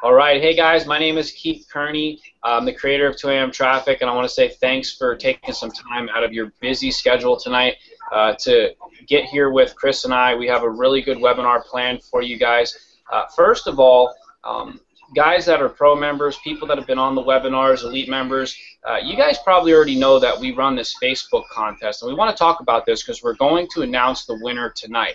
All right, hey guys, my name is Keith Kearney. I'm the creator of 2AM Traffic, and I want to say thanks for taking some time out of your busy schedule tonight to get here with Chris and I. We have a really good webinar planned for you guys. First of all, guys that are pro members, people that have been on the webinars, elite members, you guys probably already know that we run this Facebook contest, and we want to talk about this because we're going to announce the winner tonight.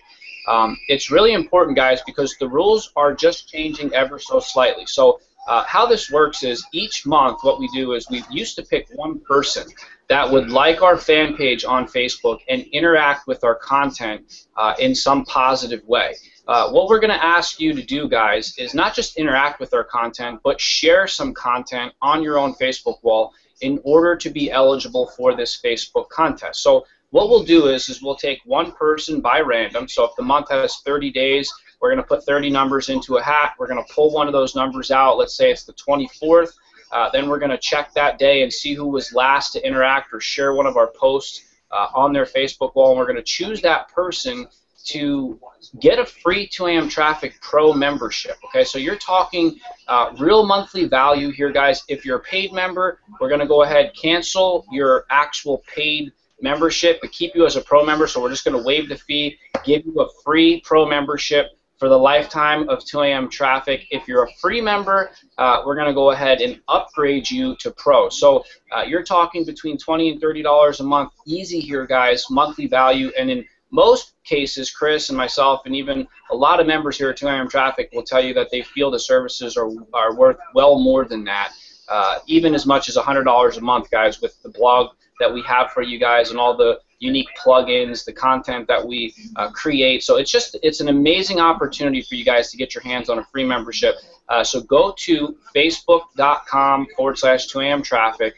It's really important, guys, because the rules are just changing ever so slightly. So how this works is each month what we do is we used to pick one person that would like our fan page on Facebook and interact with our content in some positive way. What we're going to ask you to do, guys, is not just interact with our content, but share some content on your own Facebook wall in order to be eligible for this Facebook contest. So what we'll do is we'll take one person by random. So if the month has 30 days, we're going to put 30 numbers into a hat. We're going to pull one of those numbers out. Let's say it's the 24th. Then we're going to check that day and see who was last to interact or share one of our posts on their Facebook wall. And we're going to choose that person to get a free 2AM Traffic Pro membership. Okay, so you're talking real monthly value here, guys. If you're a paid member, we're going to go ahead cancel your actual paid membership but keep you as a pro member. So we're just going to waive the fee, give you a free pro membership for the lifetime of 2AM Traffic. If you're a free member, we're going to go ahead and upgrade you to pro. So you're talking between $20 and $30 a month, easy here, guys, monthly value. And in most cases, Chris and myself and even a lot of members here at 2AM Traffic will tell you that they feel the services are worth well more than that, even as much as $100 a month, guys, with the blog that we have for you guys and all the unique plugins, the content that we create. So it's an amazing opportunity for you guys to get your hands on a free membership. So go to facebook.com/2AM Traffic,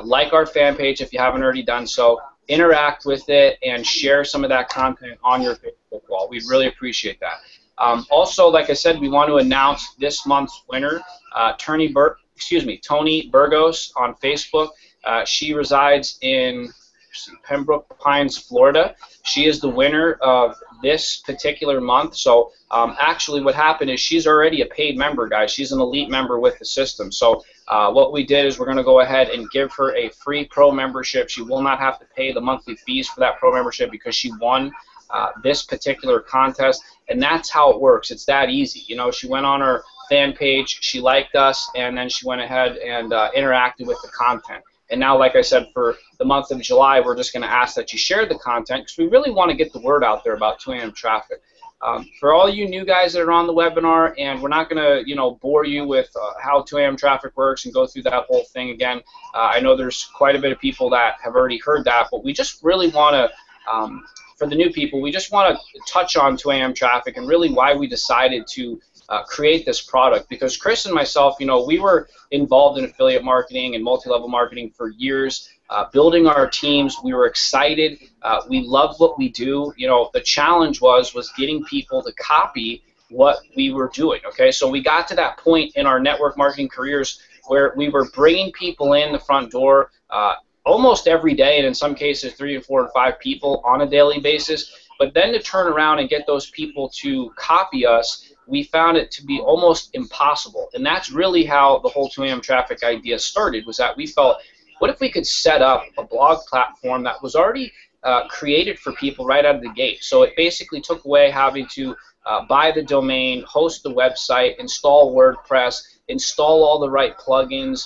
like our fan page if you haven't already done so, interact with it, and share some of that content on your Facebook wall. We'd really appreciate that. Also, like I said, we want to announce this month's winner, Tony Burgos on Facebook. She resides in Pembroke Pines, Florida. She is the winner of this particular month. So actually what happened is she's already a paid member, guys. She's an elite member with the system. So what we did is we're going to go ahead and give her a free pro membership. She will not have to pay the monthly fees for that pro membership because she won this particular contest. And that's how it works. It's that easy. You know, she went on her fan page, she liked us, and then she went ahead and interacted with the content. And now, like I said, for the month of July, we're just going to ask that you share the content because we really want to get the word out there about 2AM Traffic. For all you new guys that are on the webinar, and we're not going to, bore you with how 2AM Traffic works and go through that whole thing again. I know there's quite a bit of people that have already heard that, but we just really want to, for the new people, we just want to touch on 2AM Traffic and really why we decided to create this product, because Chris and myself, we were involved in affiliate marketing and multi-level marketing for years, building our teams. We were excited. We loved what we do. The challenge was getting people to copy what we were doing. Okay, so we got to that point in our network marketing careers where we were bringing people in the front door almost every day, and in some cases 3 and 4 and 5 people on a daily basis. But then to turn around and get those people to copy us, we found it to be almost impossible. And that's really how the whole 2AM Traffic idea started, was that we felt, what if we could set up a blog platform that was already created for people right out of the gate? So it basically took away having to buy the domain, host the website, install WordPress, install all the right plugins,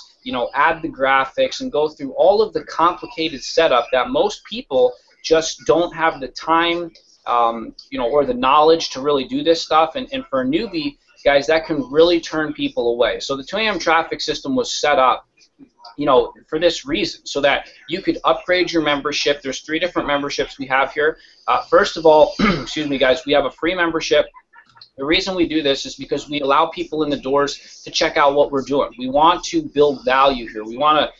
add the graphics, and go through all of the complicated setup that most people just don't have the time or the knowledge to really do this stuff. And for a newbie, guys, that can really turn people away. So the 2AM Traffic system was set up, for this reason, so that you could upgrade your membership. There's 3 different memberships we have here. First of all, excuse me, guys, we have a free membership. The reason we do this is because we allow people in the doors to check out what we're doing. We want to build value here. We want to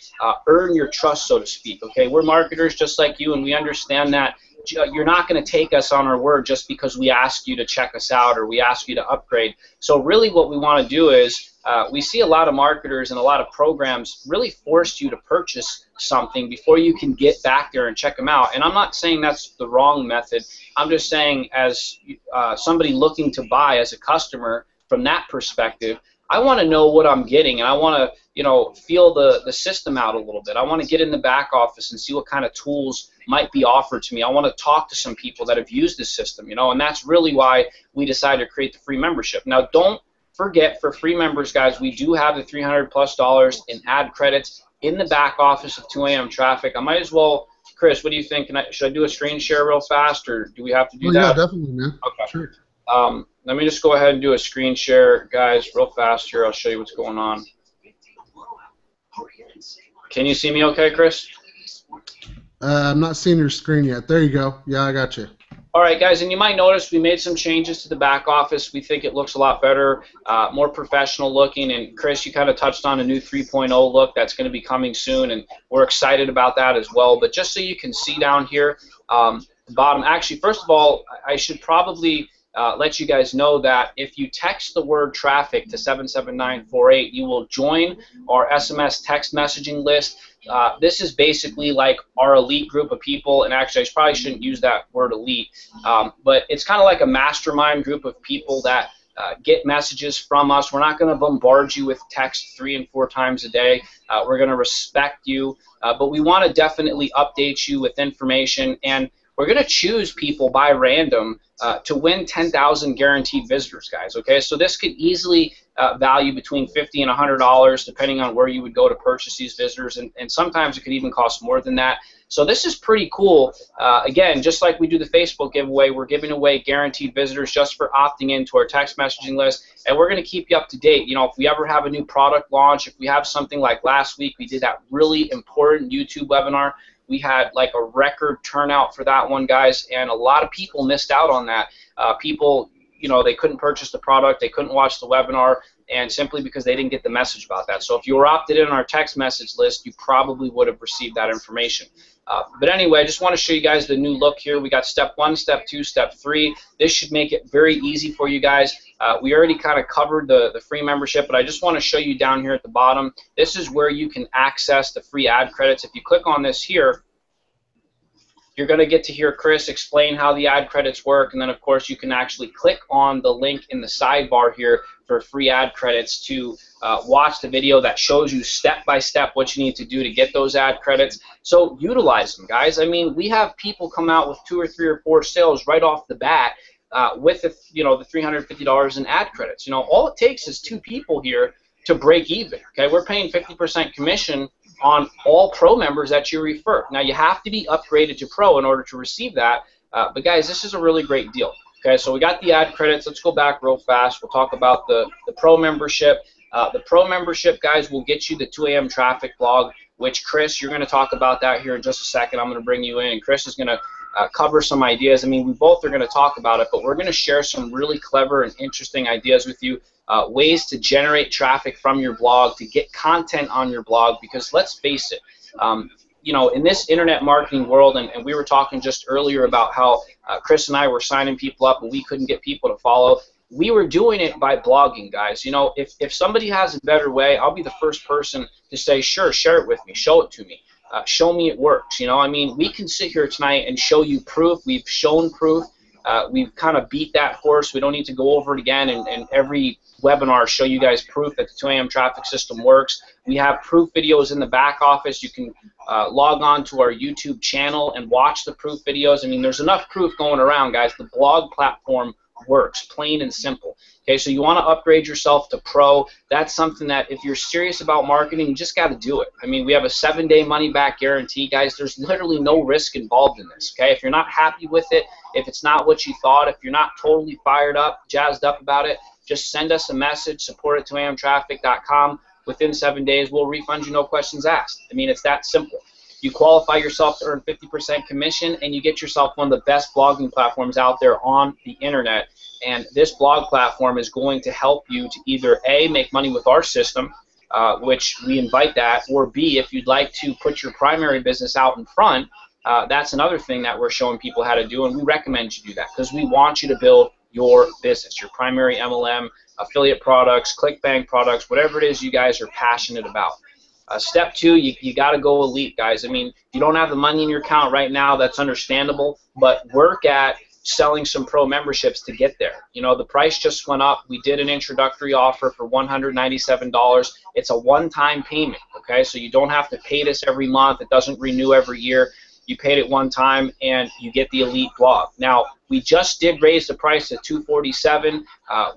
earn your trust, so to speak. Okay, we're marketers just like you, and we understand that you're not going to take us on our word just because we ask you to check us out or we ask you to upgrade. So really what we want to do is we see a lot of marketers and a lot of programs really force you to purchase something before you can get back there and check them out. And I'm not saying that's the wrong method. I'm just saying as somebody looking to buy as a customer, from that perspective, I want to know what I'm getting, and I want to, you know, feel the system out a little bit. I want to get in the back office and see what kind of tools might be offered to me. I want to talk to some people that have used this system, you know, and that's really why we decided to create the free membership. Now, don't forget, for free members, guys, we do have the $300+ in ad credits in the back office of 2 a.m. Traffic. I might as well, Chris, what do you think? Should I do a screen share real fast, or do we have to do that? Yeah, definitely, man. Okay. Sure. Let me just go ahead and do a screen share, guys, real fast here. I'll show you what's going on. Can you see me okay, Chris? I'm not seeing your screen yet. There you go. Yeah, I got you. All right, guys, and you might notice we made some changes to the back office. We think it looks a lot better, more professional looking, and Chris, you kind of touched on a new 3.0 look that's going to be coming soon, and we're excited about that as well. But just so you can see down here, the bottom, actually, first of all, I should probably let you guys know that if you text the word traffic to 77948, you will join our SMS text messaging list. This is basically like our elite group of people, and actually I probably shouldn't use that word elite, but it's kind of like a mastermind group of people that get messages from us. We're not going to bombard you with text 3 and 4 times a day. We're going to respect you, but we want to definitely update you with information, and we're going to choose people by random to win 10,000 guaranteed visitors, guys. Okay, so this could easily value between $50 and $100, depending on where you would go to purchase these visitors, and sometimes it could even cost more than that. So this is pretty cool. Again, just like we do the Facebook giveaway, we're giving away guaranteed visitors just for opting into our text messaging list, and we're going to keep you up to date. You know, if we ever have a new product launch, if we have something like last week, we did that really important YouTube webinar. We had like a record turnout for that one, guys, and a lot of people missed out on that. People, you know, they couldn't purchase the product, they couldn't watch the webinar, and simply because they didn't get the message about that. So if you were opted in on our text message list, you probably would have received that information. But anyway, I just want to show you guys the new look here. We got step 1, step 2, step 3. This should make it very easy for you guys. We already kind of covered the free membership, but I just want to show you down here at the bottom. This is where you can access the free ad credits. If you click on this here, you're going to get to hear Chris explain how the ad credits work, and then of course you can actually click on the link in the sidebar here for free ad credits to watch the video that shows you step by step what you need to do to get those ad credits. So utilize them, guys. I mean, we have people come out with 2 or 3 or 4 sales right off the bat with the, you know, the $350 in ad credits. You know, all it takes is 2 people here to break even. Okay, we're paying 50% commission on all pro members that you refer. Now, you have to be upgraded to pro in order to receive that, but guys, this is a really great deal. Okay, so we got the ad credits. Let's go back real fast. We'll talk about the pro membership. The pro membership, guys, will get you the 2 a.m. traffic blog, which, Chris, you're going to talk about that here in just a second. I'm going to bring you in, and Chris is going to cover some ideas. I mean, we both are going to talk about it, but we're going to share some really clever and interesting ideas with you. Ways to generate traffic from your blog, to get content on your blog, because let's face it, you know, in this internet marketing world, and we were talking just earlier about how Chris and I were signing people up and we couldn't get people to follow. We were doing it by blogging, guys. You know, if somebody has a better way, I'll be the first person to say, sure, share it with me, show it to me. Show me it works. You know, I mean, we can sit here tonight and show you proof. We've shown proof. We've kind of beat that horse. We don't need to go over it again, and every webinar show you guys proof that the 2 a.m. traffic system works. We have proof videos in the back office. You can log on to our YouTube channel and watch the proof videos. I mean, there's enough proof going around, guys. The blog platform works, plain and simple. Okay, so you want to upgrade yourself to pro. That's something that if you're serious about marketing, you just got to do it. I mean, we have a 7-day money-back guarantee, guys. There's literally no risk involved in this. Okay, if you're not happy with it, if it's not what you thought, if you're not totally fired up, jazzed up about it, just send us a message, support@2amtraffic.com. Within 7 days, we'll refund you, no questions asked. I mean, it's that simple. You qualify yourself to earn 50% commission, and you get yourself one of the best blogging platforms out there on the internet. And this blog platform is going to help you to either A, make money with our system, which we invite that, or B, if you'd like to put your primary business out in front, that's another thing that we're showing people how to do, and we recommend you do that because we want you to build your business, your primary MLM, affiliate products, ClickBank products, whatever it is you guys are passionate about. Step 2, you got to go elite, guys. I mean, if you don't have the money in your account right now, that's understandable, but work at selling some pro memberships to get there. You know, the price just went up. We did an introductory offer for $197. It's a one-time payment, okay? So you don't have to pay this every month. It doesn't renew every year. You paid it one time, and you get the elite blog. Now, we just did raise the price to $247.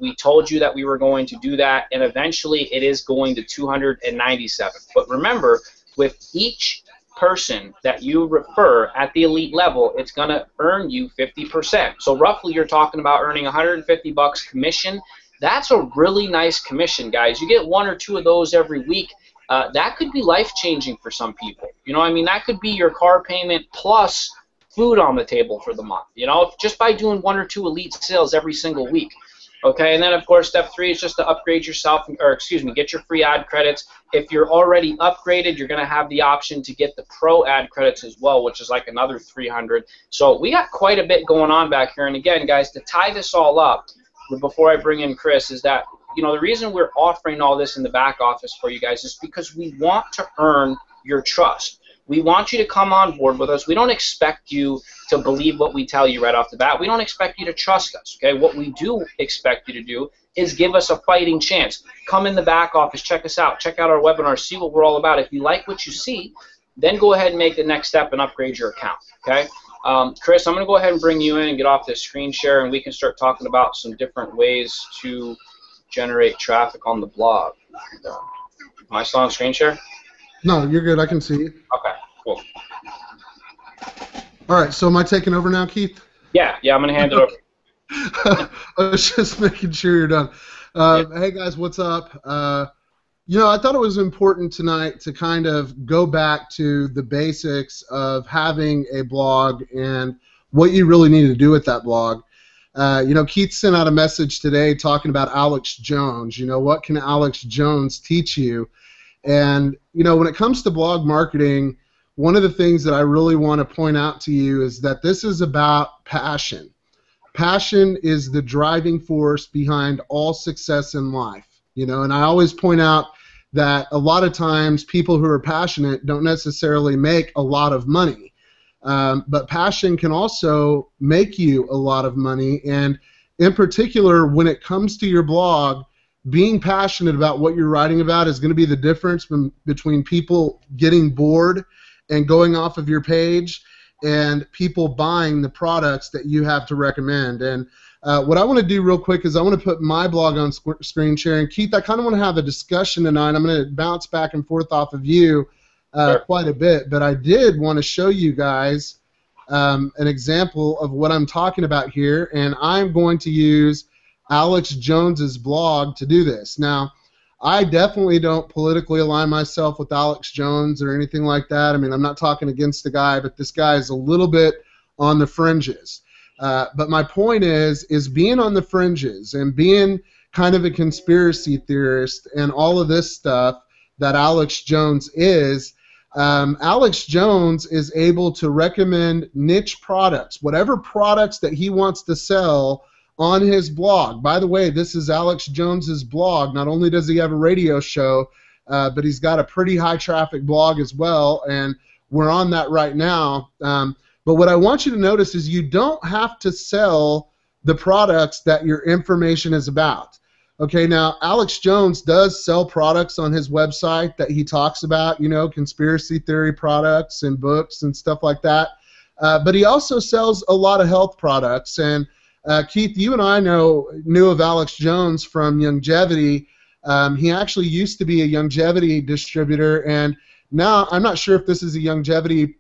We told you that we were going to do that, and eventually it is going to $297. But remember, with each person that you refer at the elite level, it's going to earn you 50%. So roughly you're talking about earning 150 bucks commission. That's a really nice commission, guys. You get one or two of those every week. That could be life-changing for some people. You know, I mean, that could be your car payment plus food on the table for the month, you know, just by doing one or two elite sales every single week. Okay, and then of course step 3 is just to upgrade yourself, or excuse me, get your free ad credits. If you're already upgraded, you're going to have the option to get the pro ad credits as well, which is like another 300. So we got quite a bit going on back here. And again, guys, to tie this all up, before I bring in Chris, is that, you know, the reason we're offering all this in the back office for you guys is because we want to earn your trust. We want you to come on board with us. We don't expect you to believe what we tell you right off the bat. We don't expect you to trust us, okay? What we do expect you to do is give us a fighting chance. Come in the back office, check us out, check out our webinar, see what we're all about. If you like what you see, then go ahead and make the next step and upgrade your account, okay? Chris, I'm going to go ahead and bring you in and get off this screen share, and we can start talking about some different ways to generate traffic on the blog. Am I still on screen share? No, you're good. I can see you. Okay, cool. All right, so am I taking over now, Keith? Yeah, I'm going to hand it over. I was just making sure you're done. Hey, guys, what's up? You know, I thought it was important tonight to kind of go back to the basics of having a blog and what you really need to do with that blog. You know, Keith sent out a message today talking about Alex Jones. You know, what can Alex Jones teach you? And, you know, when it comes to blog marketing, one of the things that I really want to point out to you is that this is about passion. Passion is the driving force behind all success in life. You know, and I always point out that a lot of times people who are passionate don't necessarily make a lot of money. But passion can also make you a lot of money. And in particular, when it comes to your blog, being passionate about what you're writing about is going to be the difference between people getting bored and going off of your page and people buying the products that you have to recommend. And what I want to do real quick is I want to put my blog on screen share. And Keith, I kind of want to have a discussion tonight. I'm going to bounce back and forth off of you quite a bit, but I did want to show you guys an example of what I'm talking about here, and I'm going to use Alex Jones's blog to do this. Now, I definitely don't politically align myself with Alex Jones or anything like that. I mean, I'm not talking against the guy, but this guy is a little bit on the fringes. But my point is being on the fringes and being kind of a conspiracy theorist and all of this stuff that Alex Jones is, Alex Jones is able to recommend niche products, whatever products that he wants to sell on his blog. By the way, this is Alex Jones's blog. Not only does he have a radio show, but he's got a pretty high traffic blog as well, and we're on that right now. But what I want you to notice is you don't have to sell the products that your information is about. Okay, now Alex Jones does sell products on his website that he talks about, you know, conspiracy theory products and books and stuff like that. But he also sells a lot of health products. And Keith, you and I knew of Alex Jones from Youngevity. He actually used to be a Youngevity distributor, and now I'm not sure if this is a Youngevity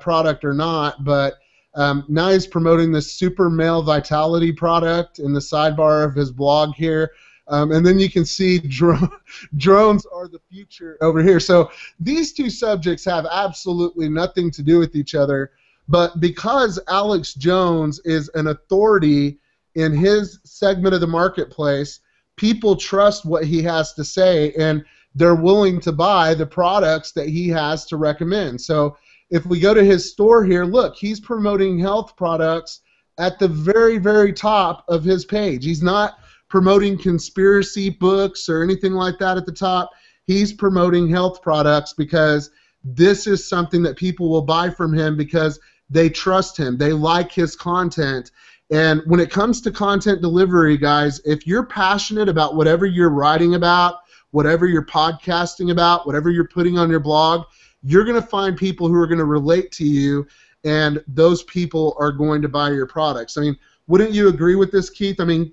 product or not, but now he's promoting this Super Male Vitality product in the sidebar of his blog here. And then you can see drones are the future over here. So these two subjects have absolutely nothing to do with each other, but because Alex Jones is an authority in his segment of the marketplace, people trust what he has to say, and they're willing to buy the products that he has to recommend. So if we go to his store here, look, he's promoting health products at the very, very top of his page. He's not promoting conspiracy books or anything like that at the top. He's promoting health products because this is something that people will buy from him because they trust him. They like his content. And when it comes to content delivery, guys, if you're passionate about whatever you're writing about, whatever you're podcasting about, whatever you're putting on your blog, you're going to find people who are going to relate to you, and those people are going to buy your products. I mean, wouldn't you agree with this, Keith? I mean,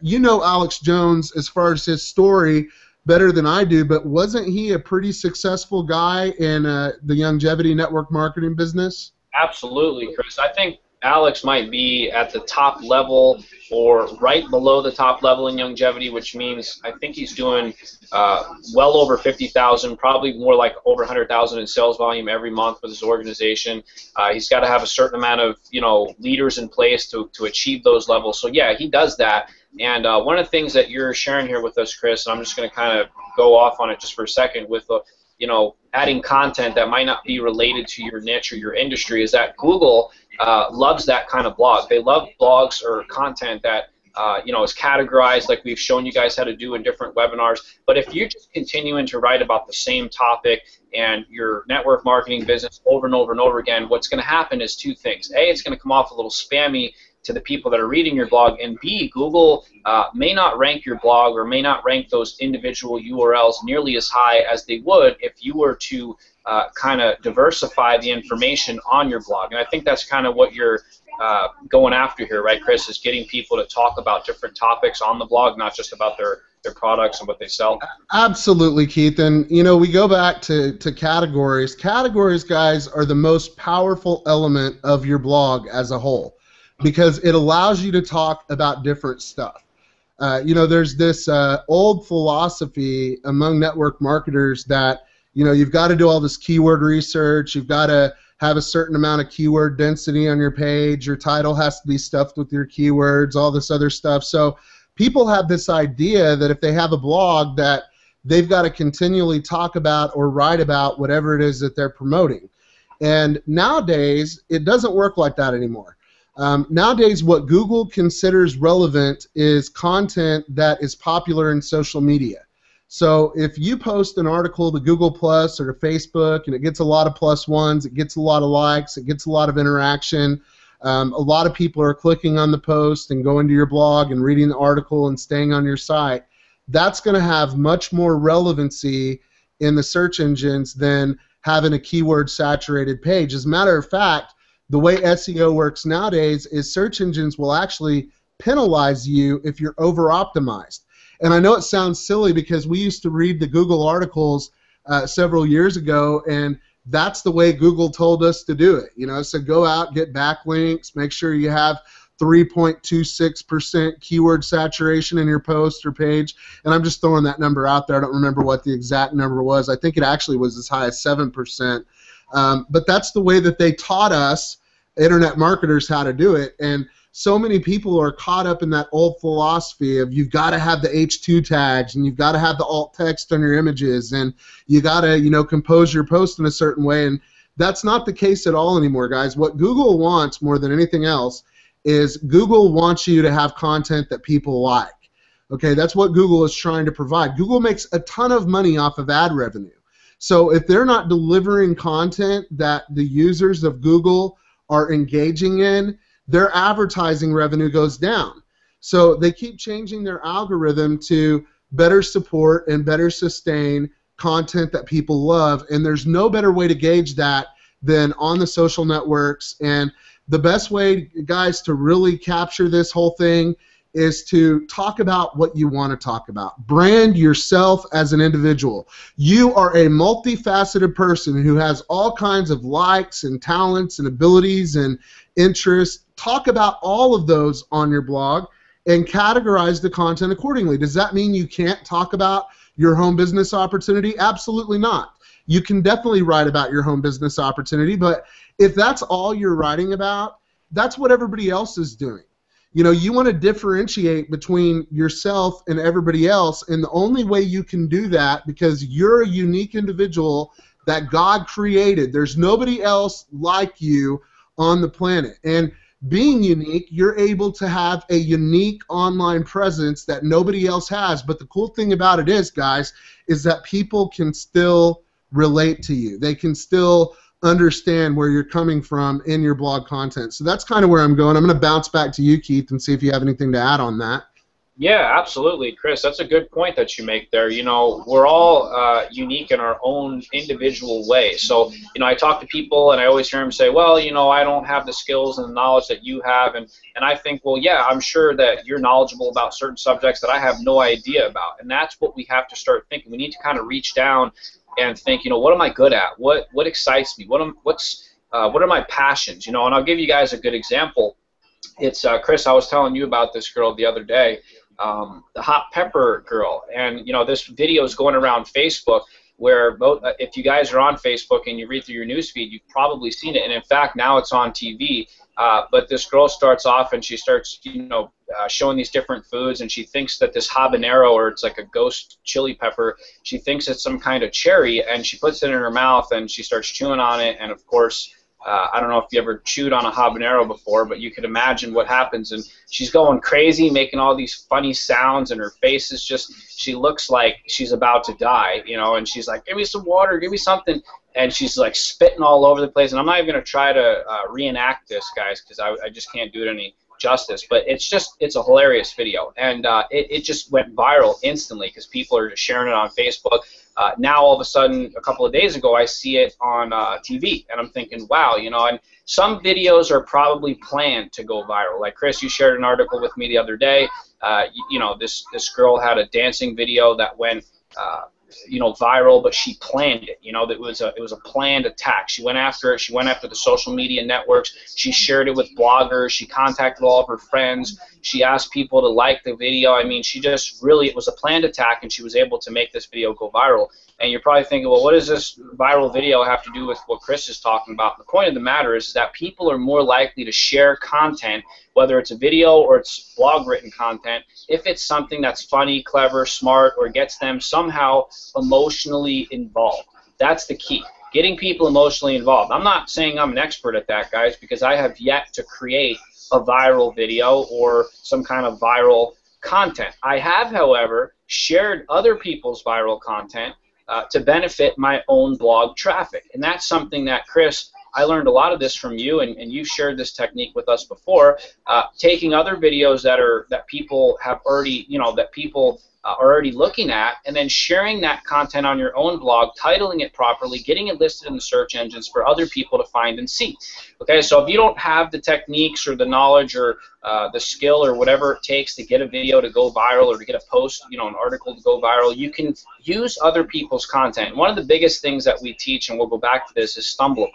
you know Alex Jones as far as his story better than I do, but wasn't he a pretty successful guy in the longevity network marketing business? Absolutely, Chris. I think Alex might be at the top level or right below the top level in longevity, which means I think he's doing well over 50,000, probably more like over 100,000 in sales volume every month with his organization. He's got to have a certain amount of leaders in place to achieve those levels. So yeah, he does that. And one of the things that you're sharing here with us, Chris, and I'm just going to kind of go off on it just for a second with adding content that might not be related to your niche or your industry, is that Google loves that kind of blog. They love blogs or content that is categorized like we've shown you guys how to do in different webinars. But if you're just continuing to write about the same topic and your network marketing business over and over and over again, what's going to happen is two things. A, it's going to come off a little spammy to the people that are reading your blog, and B, Google may not rank your blog or may not rank those individual URLs nearly as high as they would if you were to kind of diversify the information on your blog. And I think that's kind of what you're going after here, right, Chris, is getting people to talk about different topics on the blog, not just about their products and what they sell. Absolutely, Keith. And, we go back to categories. Categories, guys, are the most powerful element of your blog as a whole, because it allows you to talk about different stuff. There's this old philosophy among network marketers that, you've got to do all this keyword research, you've got to have a certain amount of keyword density on your page, your title has to be stuffed with your keywords, all this other stuff. So people have this idea that if they have a blog that they've got to continually talk about or write about whatever it is that they're promoting. And nowadays, it doesn't work like that anymore. Nowadays, what Google considers relevant is content that is popular in social media. So if you post an article to Google Plus or to Facebook and it gets a lot of +1s, it gets a lot of likes, it gets a lot of interaction, a lot of people are clicking on the post and going to your blog and reading the article and staying on your site, that's going to have much more relevancy in the search engines than having a keyword-saturated page. As a matter of fact, the way SEO works nowadays is search engines will actually penalize you if you're over-optimized. And I know it sounds silly because we used to read the Google articles several years ago, and that's the way Google told us to do it. So go out, get backlinks, make sure you have 3.26% keyword saturation in your post or page. And I'm just throwing that number out there. I don't remember what the exact number was. I think it actually was as high as 7%. But that's the way that they taught us, internet marketers, how to do it. And so many people are caught up in that old philosophy of you've got to have the H2 tags and you've got to have the alt text on your images and you got to, compose your post in a certain way. And that's not the case at all anymore, guys. What Google wants more than anything else is Google wants you to have content that people like. Okay, that's what Google is trying to provide. Google makes a ton of money off of ad revenue. So if they're not delivering content that the users of Google are engaging in, their advertising revenue goes down. So they keep changing their algorithm to better support and better sustain content that people love, and there's no better way to gauge that than on the social networks. And the best way, guys, to really capture this whole thing is to talk about what you want to talk about. Brand yourself as an individual. You are a multifaceted person who has all kinds of likes and talents and abilities and interests. Talk about all of those on your blog and categorize the content accordingly. Does that mean you can't talk about your home business opportunity? Absolutely not. You can definitely write about your home business opportunity, but if that's all you're writing about, that's what everybody else is doing. You want to differentiate between yourself and everybody else, and the only way you can do that, because you're a unique individual that God created. There's nobody else like you on the planet. And being unique, you're able to have a unique online presence that nobody else has. But the cool thing about it is, guys, is that people can still relate to you. They can still understand where you're coming from in your blog content. So that's kind of where I'm going. I'm going to bounce back to you, Keith, and see if you have anything to add on that. Yeah, absolutely, Chris. That's a good point that you make there. You know, we're all unique in our own individual way. So, you know, I talk to people and I always hear them say, well, you know, I don't have the skills and the knowledge that you have. And I think, well, yeah, I'm sure that you're knowledgeable about certain subjects that I have no idea about. And that's what we have to start thinking. We need to kind of reach down and think, you know, what am I good at? What excites me? What are my passions? You know, and I'll give you guys a good example. It's Chris, I was telling you about this girl the other day. The hot pepper girl, and you know, this video is going around Facebook where if you guys are on Facebook and you read through your newsfeed, you've probably seen it, and in fact now it's on TV. But this girl starts off and she starts, you know, showing these different foods, and she thinks that this habanero, or it's like a ghost chili pepper, she thinks it's some kind of cherry, and she puts it in her mouth and she starts chewing on it, and of course, I don't know if you ever chewed on a habanero before, but you could imagine what happens. And she's going crazy, making all these funny sounds, and her face is just, she looks like she's about to die, you know, and she's like, give me some water, give me something. And she's like spitting all over the place. And I'm not even going to try to reenact this, guys, because I just can't do it any justice. But it's a hilarious video. And it just went viral instantly because people are just sharing it on Facebook. Now all of a sudden, a couple of days ago, I see it on TV, and I'm thinking, wow, you know, and some videos are probably planned to go viral. Like Chris, you shared an article with me the other day. You know, this girl had a dancing video that went, you know, viral, but she planned it. You know, it was a planned attack. She went after it. She went after the social media networks. She shared it with bloggers. She contacted all of her friends. She asked people to like the video. I mean, she just really, it was a planned attack, and she was able to make this video go viral. And you're probably thinking, well, what does this viral video have to do with what Chris is talking about? The point of the matter is that people are more likely to share content, whether it's a video or it's blog-written content, if it's something that's funny, clever, smart, or gets them somehow emotionally involved. That's the key, getting people emotionally involved. I'm not saying I'm an expert at that, guys, because I have yet to create a viral video or some kind of viral content. I have, however, shared other people's viral content to benefit my own blog traffic. And that's something that, Chris, I learned a lot of this from you, and you've shared this technique with us before, taking other videos that people have already, you know, that people are already looking at, and then sharing that content on your own blog, titling it properly, getting it listed in the search engines for other people to find and see. Okay, so if you don't have the techniques or the knowledge or the skill or whatever it takes to get a video to go viral or to get a post, you know, an article to go viral, you can use other people's content. And one of the biggest things that we teach, and we'll go back to this, is StumbleUpon.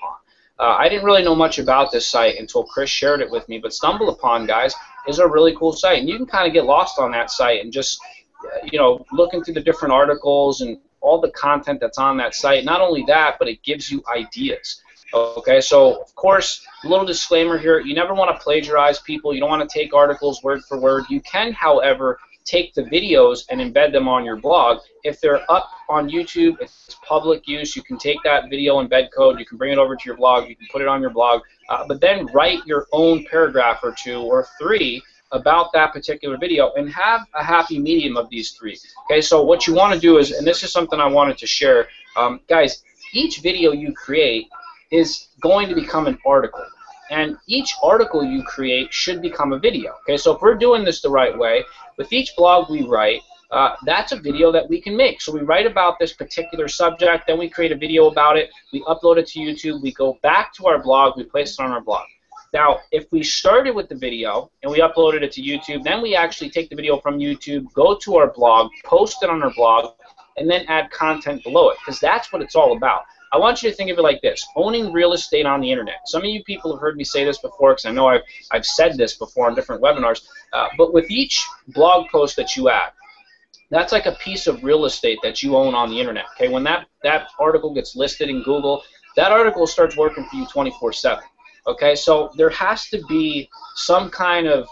I didn't really know much about this site until Chris shared it with me, but StumbleUpon, guys, is a really cool site, and you can kind of get lost on that site and just, you know, looking through the different articles and all the content that's on that site. Not only that, but it gives you ideas. Okay, so of course, a little disclaimer here, you never want to plagiarize people. You don't want to take articles word for word. You can, however, take the videos and embed them on your blog. If they're up on YouTube, it's public use. You can take that video embed code, you can bring it over to your blog, you can put it on your blog, but then write your own paragraph or 2 or 3 about that particular video and have a happy medium of these 3. Okay, so what you want to do is, and this is something I wanted to share, guys, each video you create is going to become an article. And each article you create should become a video. Okay, so if we're doing this the right way, with each blog we write, that's a video that we can make. So we write about this particular subject, then we create a video about it, we upload it to YouTube, we go back to our blog, we place it on our blog. Now, if we started with the video and we uploaded it to YouTube, then we actually take the video from YouTube, go to our blog, post it on our blog, and then add content below it, because that's what it's all about. I want you to think of it like this: owning real estate on the internet. Some of you people have heard me say this before, because I know I've said this before on different webinars, but with each blog post that you add, that's like a piece of real estate that you own on the internet. Okay, when that article gets listed in Google, that article starts working for you 24/7. Okay, so there has to be some kind of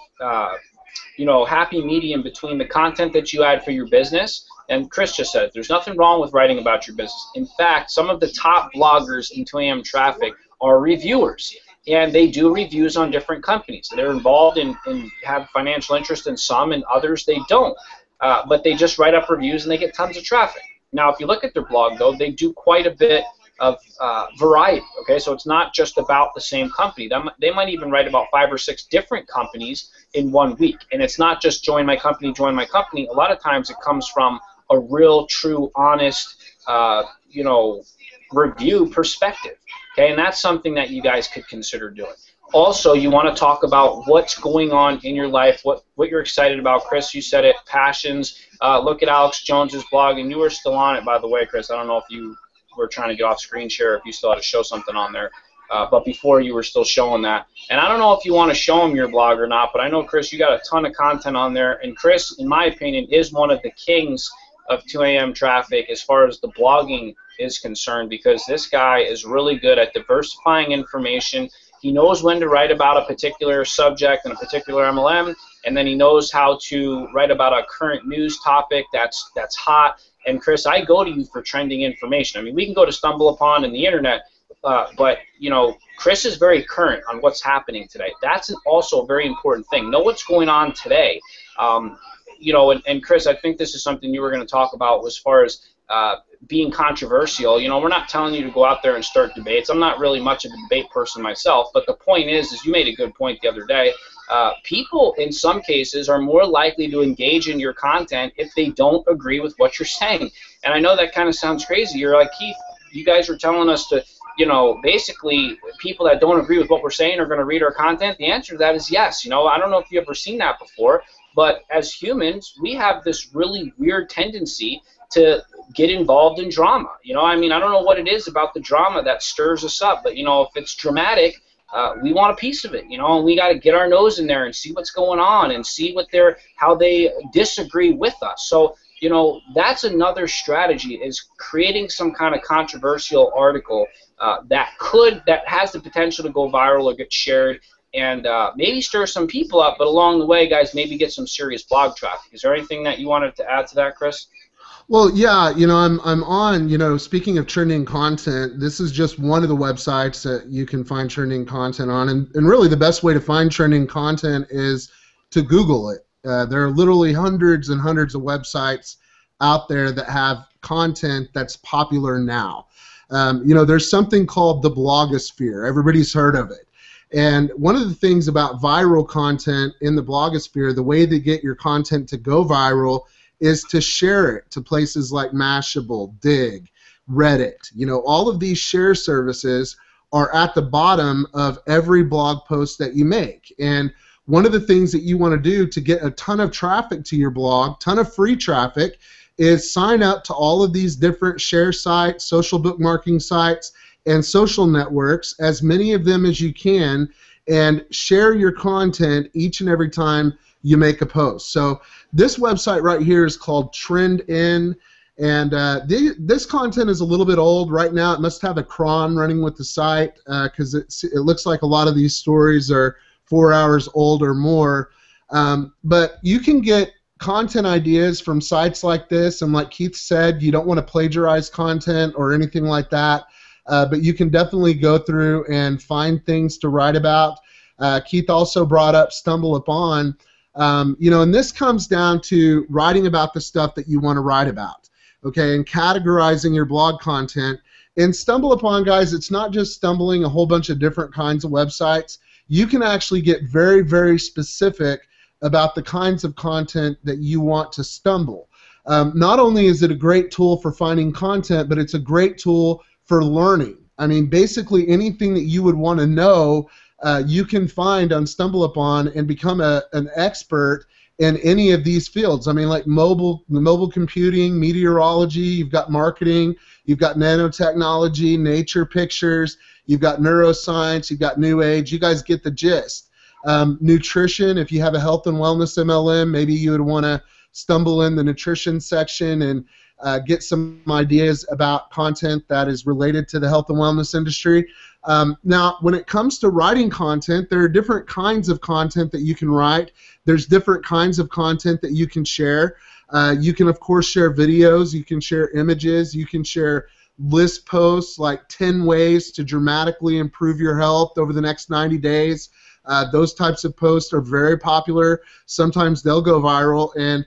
you know, happy medium between the content that you add for your business. And Chris just said, there's nothing wrong with writing about your business. In fact, some of the top bloggers in 2AM Traffic are reviewers, and they do reviews on different companies. They're involved in have financial interest in some, and others they don't. But they just write up reviews, and they get tons of traffic. Now, if you look at their blog, though, they do quite a bit variety. Okay, so it's not just about the same company. They might even write about 5 or 6 different companies in 1 week, and it's not just join my company, join my company. A lot of times it comes from a real, true, honest, review perspective. Okay, and that's something that you guys could consider doing. Also, you want to talk about what's going on in your life, what you're excited about. Chris, you said it, passions. Look at Alex Jones's blog, and you were still on it, by the way, Chris. I don't know if you were trying to get off screen share, if you still had to show something on there. But before, you were still showing that. And I don't know if you want to show them your blog or not, but I know, Chris, you got a ton of content on there. And Chris, in my opinion, is one of the kings of 2 a.m. traffic as far as the blogging is concerned, because this guy is really good at diversifying information. He knows when to write about a particular subject and a particular MLM, and then he knows how to write about a current news topic that's hot. And Chris, I go to you for trending information. I mean, we can go to StumbleUpon and the internet, but Chris is very current on what's happening today. That's also a very important thing. Know what's going on today. And Chris, I think this is something you were going to talk about as far as being controversial. We're not telling you to go out there and start debates. I'm not really much of a debate person myself, but the point is you made a good point the other day. People in some cases are more likely to engage in your content if they don't agree with what you're saying. And I know that kind of sounds crazy. You're like, Keith, you guys are telling us to, basically people that don't agree with what we're saying are going to read our content. The answer to that is yes. I don't know if you've ever seen that before, but as humans, we have this really weird tendency to get involved in drama. I don't know what it is about the drama that stirs us up, but if it's dramatic, we want a piece of it, and we got to get our nose in there and see what's going on and see how they disagree with us. So that's another strategy, is creating some kind of controversial article that has the potential to go viral or get shared, and maybe stir some people up, but along the way, guys, maybe get some serious blog traffic. Is there anything that you wanted to add to that, Chris? Well, yeah, I'm on, speaking of trending content, this is just one of the websites that you can find trending content on, and really the best way to find trending content is to Google it. There are literally hundreds and hundreds of websites out there that have content that's popular now. There's something called the blogosphere. Everybody's heard of it. And one of the things about viral content in the blogosphere, the way to get your content to go viral is to share it to places like Mashable, Dig, Reddit. All of these share services are at the bottom of every blog post that you make. And one of the things that you want to do to get a ton of traffic to your blog, ton of free traffic, is sign up to all of these different share sites, social bookmarking sites, and social networks, as many of them as you can, and share your content each and every time you make a post. So this website right here is called TrendIn, and this content is a little bit old right now. It must have a cron running with the site, because it looks like a lot of these stories are 4 hours old or more. But you can get content ideas from sites like this, and like Keith said, you don't want to plagiarize content or anything like that, but you can definitely go through and find things to write about. Keith also brought up StumbleUpon. And this comes down to writing about the stuff that you want to write about, okay, and categorizing your blog content. In StumbleUpon, guys, it's not just stumbling a whole bunch of different kinds of websites. You can actually get very, very specific about the kinds of content that you want to stumble. Not only is it a great tool for finding content, but it's a great tool for learning. I mean, basically anything that you would want to know, you can find on StumbleUpon and become an expert in any of these fields. I mean, like mobile computing, meteorology, you've got marketing, you've got nanotechnology, nature pictures, you've got neuroscience, you've got new age. You guys get the gist. Nutrition, if you have a health and wellness MLM, maybe you would want to stumble in the nutrition section and get some ideas about content that is related to the health and wellness industry. Now, when it comes to writing content, there are different kinds of content that you can write. There's different kinds of content that you can share. You can, of course, share videos. You can share images. You can share list posts like 10 ways to dramatically improve your health over the next 90 days. Those types of posts are very popular. Sometimes they'll go viral. And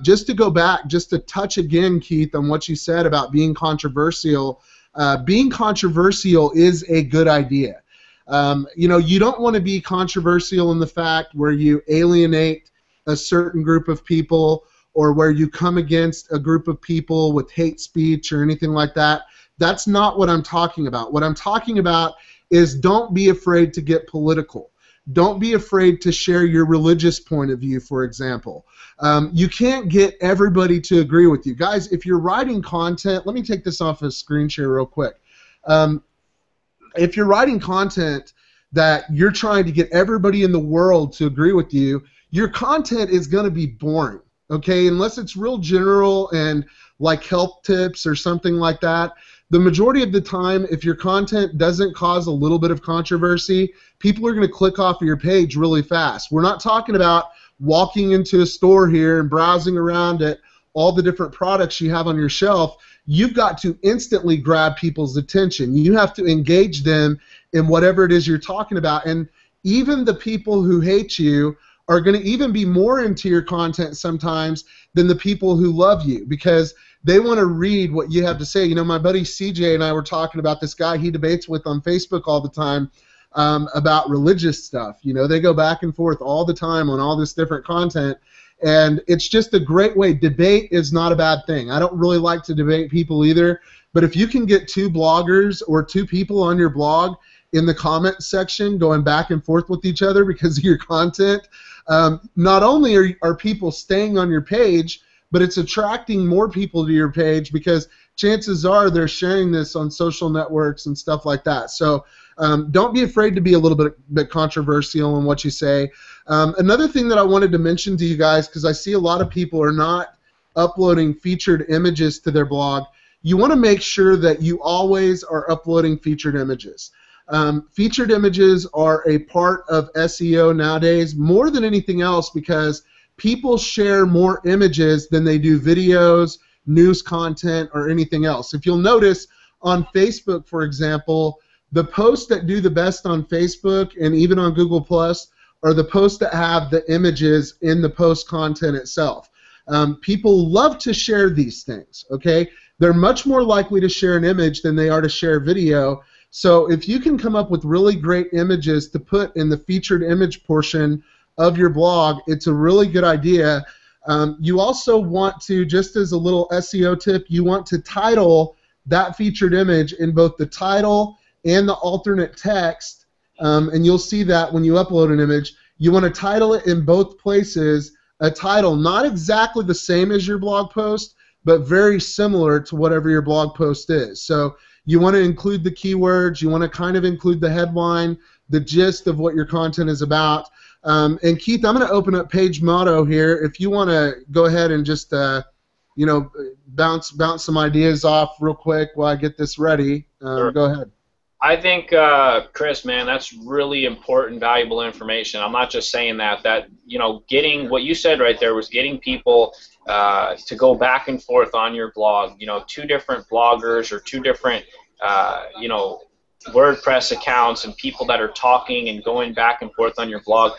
just to go back, just to touch again, Keith, on what you said about being controversial, being controversial is a good idea. You don't want to be controversial in the fact where you alienate a certain group of people or where you come against a group of people with hate speech or anything like that. That's not what I'm talking about. What I'm talking about is don't be afraid to get political. Don't be afraid to share your religious point of view, for example. You can't get everybody to agree with you. Guys, if you're writing content, let me take this off of screen share real quick. If you're writing content that you're trying to get everybody in the world to agree with you, your content is going to be boring, okay? Unless it's real general and like health tips or something like that. The majority of the time, if your content doesn't cause a little bit of controversy, people are going to click off of your page really fast. We're not talking about walking into a store here and browsing around at all the different products you have on your shelf. You've got to instantly grab people's attention. You have to engage them in whatever it is you're talking about. And even the people who hate you are going to even be more into your content sometimes than the people who love you, because they want to read what you have to say. You know, my buddy CJ and I were talking about this guy he debates with on Facebook all the time about religious stuff. You know, they go back and forth all the time on all this different content, and it's just a great way. Debate is not a bad thing. I don't really like to debate people either, but if you can get two bloggers or two people on your blog in the comment section going back and forth with each other because of your content, not only are people staying on your page, but it's attracting more people to your page because chances are they're sharing this on social networks and stuff like that. So don't be afraid to be a little bit controversial in what you say. Another thing that I wanted to mention to you guys, because I see a lot of people are not uploading featured images to their blog, you want to make sure that you always are uploading featured images. Featured images are a part of SEO nowadays more than anything else because people share more images than they do videos, news content, or anything else. If you'll notice on Facebook, for example, the posts that do the best on Facebook and even on Google Plus are the posts that have the images in the post content itself. People love to share these things, okay? They're much more likely to share an image than they are to share video. So if you can come up with really great images to put in the featured image portion of your blog, it's a really good idea. You also want to, just as a little SEO tip, you want to title that featured image in both the title and the alternate text, and you'll see that when you upload an image. You want to title it in both places, a title not exactly the same as your blog post, but very similar to whatever your blog post is. So you want to include the keywords, you want to kind of include the headline, the gist of what your content is about. And Keith, I'm going to open up Page Motto here. If you want to go ahead and just bounce some ideas off real quick while I get this ready, Sure. Go ahead. I think, Chris, man, that's really important, valuable information. I'm not just saying that, getting what you said right there was getting people to go back and forth on your blog. Two different bloggers or two different, WordPress accounts and people that are talking and going back and forth on your blog,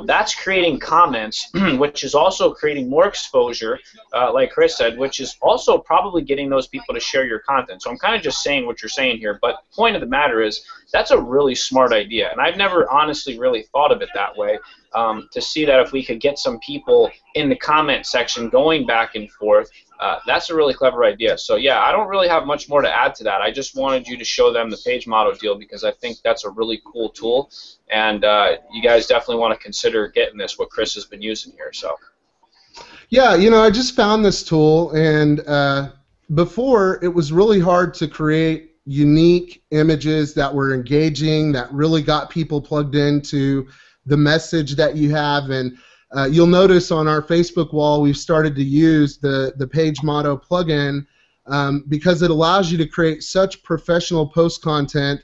that's creating comments, which is also creating more exposure, like Chris said, which is also probably getting those people to share your content. So I'm kind of just saying what you're saying here, but the point of the matter is that's a really smart idea, and I've never honestly really thought of it that way, to see that if we could get some people in the comment section going back and forth, that's a really clever idea. So yeah, I don't really have much more to add to that. I just wanted you to show them the Page Motto deal because I think that's a really cool tool, and you guys definitely want to consider getting this, what Chris has been using here. So yeah, I just found this tool, and before it was really hard to create unique images that were engaging, that really got people plugged into the message that you have. And you'll notice on our Facebook wall we've started to use the Page Motto plugin because it allows you to create such professional post content.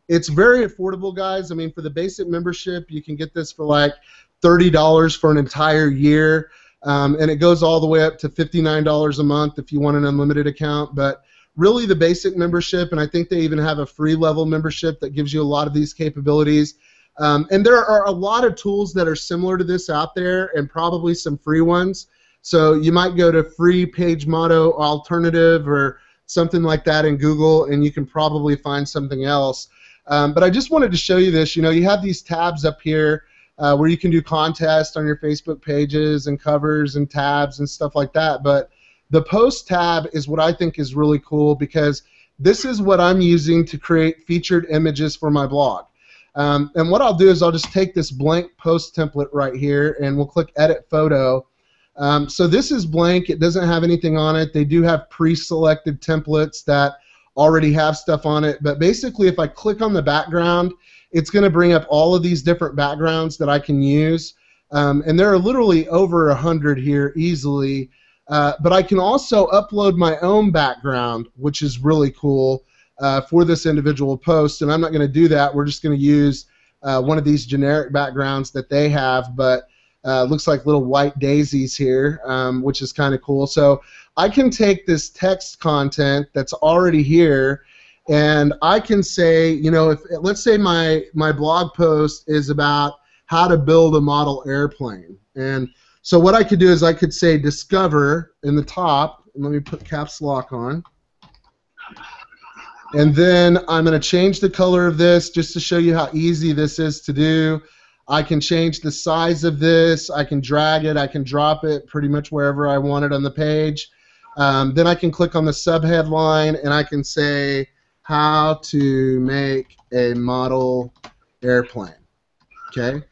It's very affordable, guys. I mean, for the basic membership, you can get this for like $30 for an entire year, and it goes all the way up to $59 a month if you want an unlimited account. But really the basic membership, and I think they even have a free level membership that gives you a lot of these capabilities. And there are a lot of tools that are similar to this out there, and probably some free ones. So you might go to free Page Motto alternative or something like that in Google, and you can probably find something else. But I just wanted to show you this. You know, you have these tabs up here where you can do contests on your Facebook pages and covers and tabs and stuff like that. But the post tab is what I think is really cool, because this is what I'm using to create featured images for my blog. And what I'll do is I'll just take this blank post template right here, and we'll click Edit Photo. So this is blank. It doesn't have anything on it. They do have pre-selected templates that already have stuff on it. But basically, if I click on the background, it's going to bring up all of these different backgrounds that I can use. And there are literally over 100 here easily. But I can also upload my own background, which is really cool for this individual post. And I'm not going to do that. We're just going to use one of these generic backgrounds that they have. But looks like little white daisies here, which is kind of cool. So I can take this text content that's already here, and I can say, you know, if let's say my blog post is about how to build a model airplane. And so what I could do is I could say discover in the top, and let me put caps lock on. And then I'm going to change the color of this just to show you how easy this is to do. I can change the size of this. I can drag it. I can drop it pretty much wherever I want it on the page. Then I can click on the subheadline, and I can say how to make a model airplane. Okay?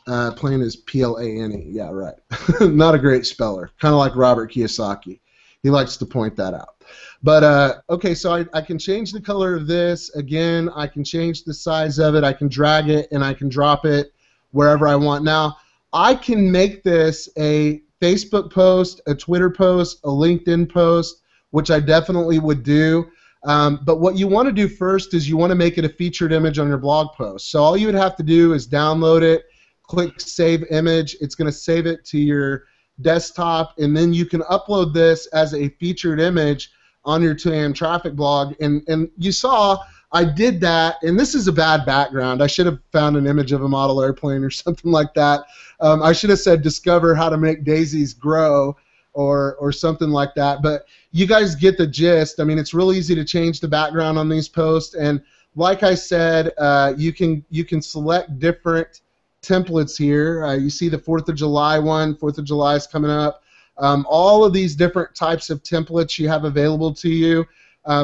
Plane is P-L-A-N-E. Yeah, right. Not a great speller. Kind of like Robert Kiyosaki. He likes to point that out. But, okay, so I can change the color of this. Again, I can change the size of it. I can drag it, and I can drop it wherever I want. Now, I can make this a Facebook post, a Twitter post, a LinkedIn post, which I definitely would do. But what you want to do first is you want to make it a featured image on your blog post. So all you would have to do is download it, click Save Image. It's going to save it to your desktop, and then you can upload this as a featured image on your 2AM Traffic blog. And you saw I did that, and this is a bad background. I should have found an image of a model airplane or something like that. I should have said discover how to make daisies grow or something like that. But you guys get the gist. I mean, it's real easy to change the background on these posts, and like I said, you can select different templates here. You see the 4th of July one. 4th of July is coming up. All of these different types of templates you have available to you.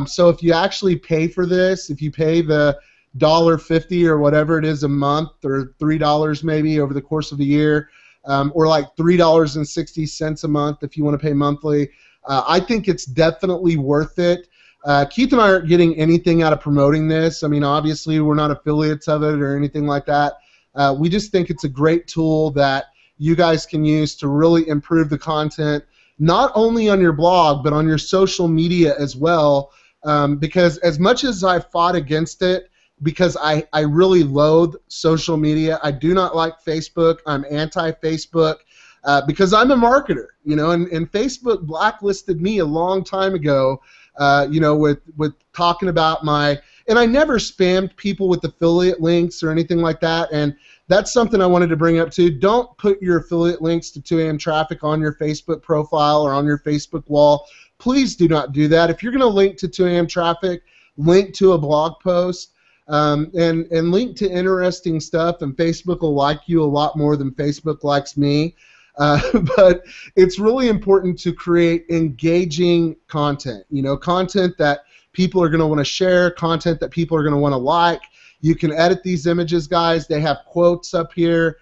So if you actually pay for this, if you pay the $1.50 or whatever it is a month, or $3 maybe over the course of a year, or like $3.60 a month if you want to pay monthly, I think it's definitely worth it. Keith and I aren't getting anything out of promoting this. I mean, obviously we're not affiliates of it or anything like that. We just think it's a great tool that you guys can use to really improve the content, not only on your blog, but on your social media as well, because as much as I fought against it, because I really loathe social media, I do not like Facebook. I'm anti-Facebook because I'm a marketer, you know, and Facebook blacklisted me a long time ago, you know, with talking about my, and I never spammed people with affiliate links or anything like that, and that's something I wanted to bring up too. Don't put your affiliate links to 2AM Traffic on your Facebook profile or on your Facebook wall. Please do not do that. If you're going to link to 2AM Traffic, link to a blog post and link to interesting stuff, and Facebook will like you a lot more than Facebook likes me. But it's really important to create engaging content, you know, content that people are going to want to share, content that people are going to want to like. You can edit these images, guys. They have quotes up here,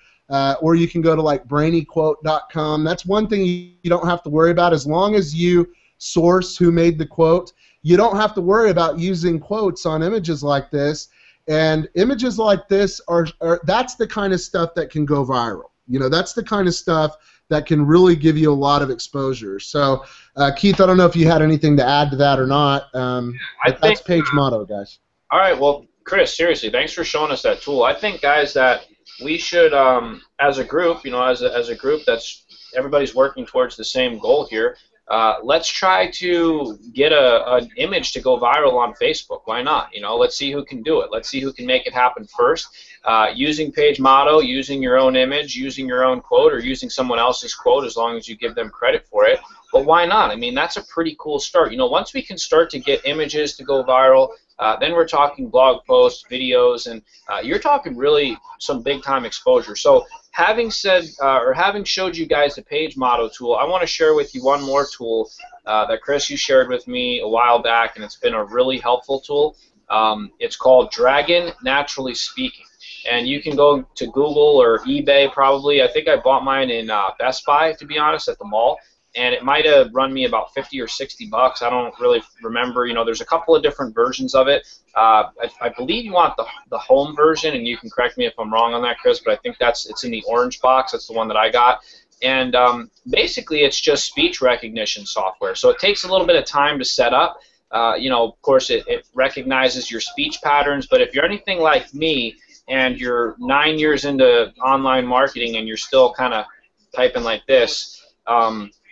or you can go to like brainyquote.com. That's one thing you don't have to worry about. As long as you source who made the quote, you don't have to worry about using quotes on images like this. And images like this are that's the kind of stuff that can go viral. You know, that's the kind of stuff that can really give you a lot of exposure. So, Keith, I don't know if you had anything to add to that or not. That's page motto, guys. All right, well, Chris, seriously, thanks for showing us that tool. I think, guys, that we should, as a group, you know, as a group that's everybody's working towards the same goal here, let's try to get an image to go viral on Facebook. Why not? You know, let's see who can do it. Let's see who can make it happen first. Using Page Motto, using your own image, using your own quote, or using someone else's quote, as long as you give them credit for it. But why not? I mean, that's a pretty cool start. You know, once we can start to get images to go viral, then we're talking blog posts, videos, and you're talking really some big-time exposure. So having said, or having showed you guys the Page Motto tool, I want to share with you one more tool that Chris, you shared with me a while back, and it's been a really helpful tool. It's called Dragon Naturally Speaking. And you can go to Google or eBay probably. I think I bought mine in Best Buy, to be honest, at the mall. And it might have run me about 50 or 60 bucks. I don't really remember. You know, there's a couple of different versions of it. I believe you want the home version, and you can correct me if I'm wrong on that, Chris, but I think it's in the orange box. That's the one that I got. And basically, it's just speech recognition software. So it takes a little bit of time to set up. You know, of course, it recognizes your speech patterns. But if you're anything like me and you're 9 years into online marketing and you're still kind of typing like this,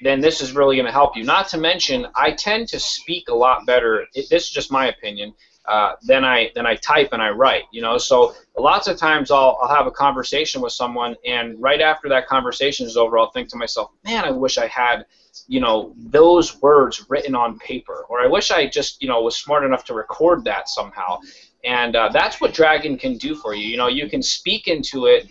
then this is really going to help you. Not to mention, I tend to speak a lot better. This is just my opinion. Than I type and I write. You know, so lots of times I'll have a conversation with someone, and right after that conversation is over, I'll think to myself, man, I wish I had, you know, those words written on paper, or I wish I just, you know, was smart enough to record that somehow. And that's what Dragon can do for you. You know, you can speak into it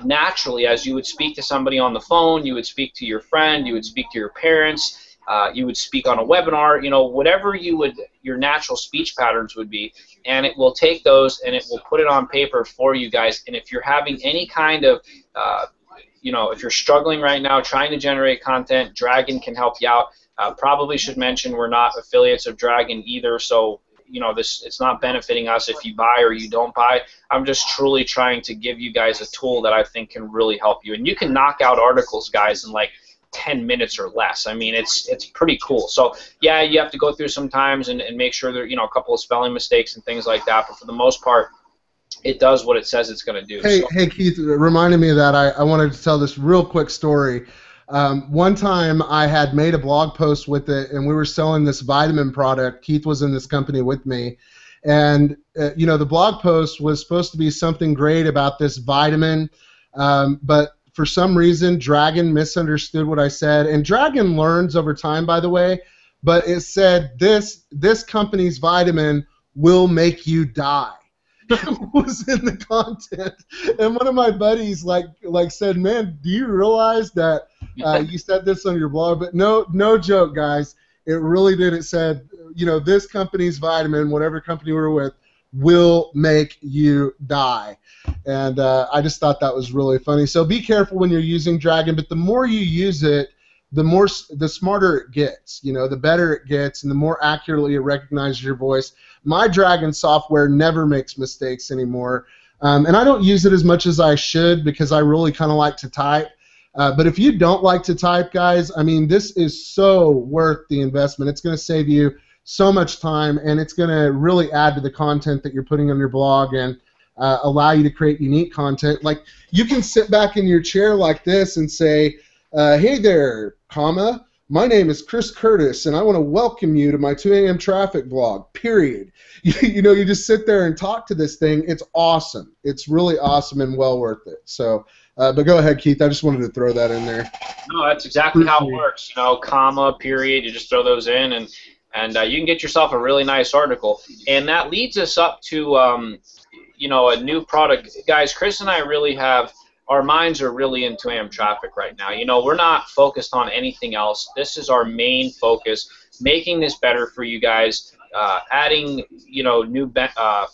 naturally, as you would speak to somebody on the phone, you would speak to your friend, you would speak to your parents, you would speak on a webinar, you know, whatever your natural speech patterns would be, and it will take those and it will put it on paper for you guys. And if you're having any kind of, you know, if you're struggling right now trying to generate content, Dragon can help you out. Probably should mention we're not affiliates of Dragon either, so you know, it's not benefiting us if you buy or you don't buy. I'm just truly trying to give you guys a tool that I think can really help you. And you can knock out articles, guys, in like 10 minutes or less. I mean, it's pretty cool. So yeah, you have to go through sometimes and make sure there, you know, a couple of spelling mistakes and things like that. But for the most part, it does what it says it's going to do. Hey, Keith, reminded me of that. I wanted to tell this real quick story. One time I had made a blog post with it, and we were selling this vitamin product. Keith was in this company with me, and you know, the blog post was supposed to be something great about this vitamin, but for some reason Dragon misunderstood what I said. And Dragon learns over time, by the way, but it said this company's vitamin will make you die. Was in the content, and one of my buddies like said, "Man, do you realize that you said this on your blog?" But no joke, guys. It really did. It said, you know, this company's vitamin, whatever company we're with, will make you die. And I just thought that was really funny. So be careful when you're using Dragon. But the more you use it, the smarter it gets. You know, the better it gets, and the more accurately it recognizes your voice. My Dragon software never makes mistakes anymore, and I don't use it as much as I should because I really kind of like to type. But if you don't like to type, guys, I mean, this is so worth the investment. It's going to save you so much time, and it's going to really add to the content that you're putting on your blog and allow you to create unique content. Like, you can sit back in your chair like this and say, hey there, comma, my name is Chris Curtis, and I want to welcome you to my 2 a.m. traffic blog, period. You know, you just sit there and talk to this thing. It's awesome. It's really awesome and well worth it. So, but go ahead, Keith. I just wanted to throw that in there. No, that's exactly how it works. You know, comma, period, you just throw those in, and you can get yourself a really nice article. And that leads us up to, you know, a new product. Guys, Chris and I really have... Our minds are really in 2 a.m. traffic right now. You know, we're not focused on anything else. This is our main focus, making this better for you guys, adding, you know, new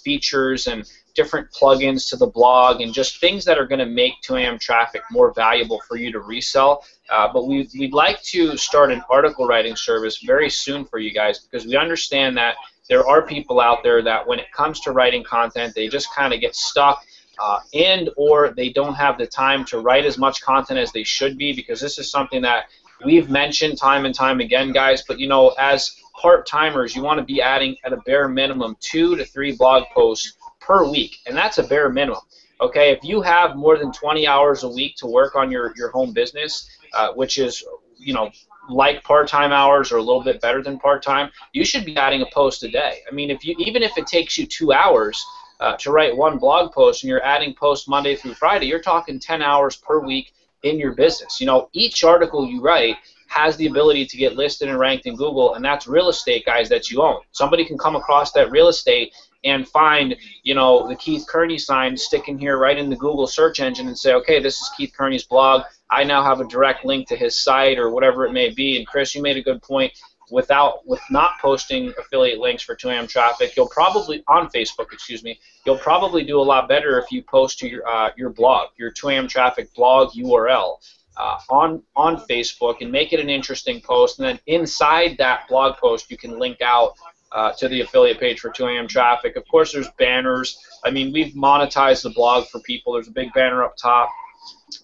features and different plugins to the blog, and just things that are going to make 2 a.m. traffic more valuable for you to resell. But we'd like to start an article writing service very soon for you guys, because we understand that there are people out there that when it comes to writing content, they just kind of get stuck. And or they don't have the time to write as much content as they should be, because this is something that we've mentioned time and time again, guys. But, you know, as part-timers, you want to be adding at a bare minimum 2 to 3 blog posts per week, and that's a bare minimum. Okay, if you have more than 20 hours a week to work on your home business, which is, you know, like part-time hours or a little bit better than part-time, you should be adding a post a day. I mean, even if it takes you 2 hours to write one blog post and you're adding posts Monday through Friday, you're talking 10 hours per week in your business. You know, each article you write has the ability to get listed and ranked in Google, and that's real estate, guys, that you own. Somebody can come across that real estate and find, you know, the Keith Kearney sign, stick in here right in the Google search engine and say, okay, this is Keith Kearney's blog. I now have a direct link to his site or whatever it may be. And Chris, you made a good point. With not posting affiliate links for 2AM traffic, you'll probably, on Facebook, excuse me, you'll probably do a lot better if you post to your blog, your 2AM traffic blog URL on Facebook, and make it an interesting post. And then inside that blog post, you can link out to the affiliate page for 2AM traffic. Of course, there's banners. I mean, we've monetized the blog for people. There's a big banner up top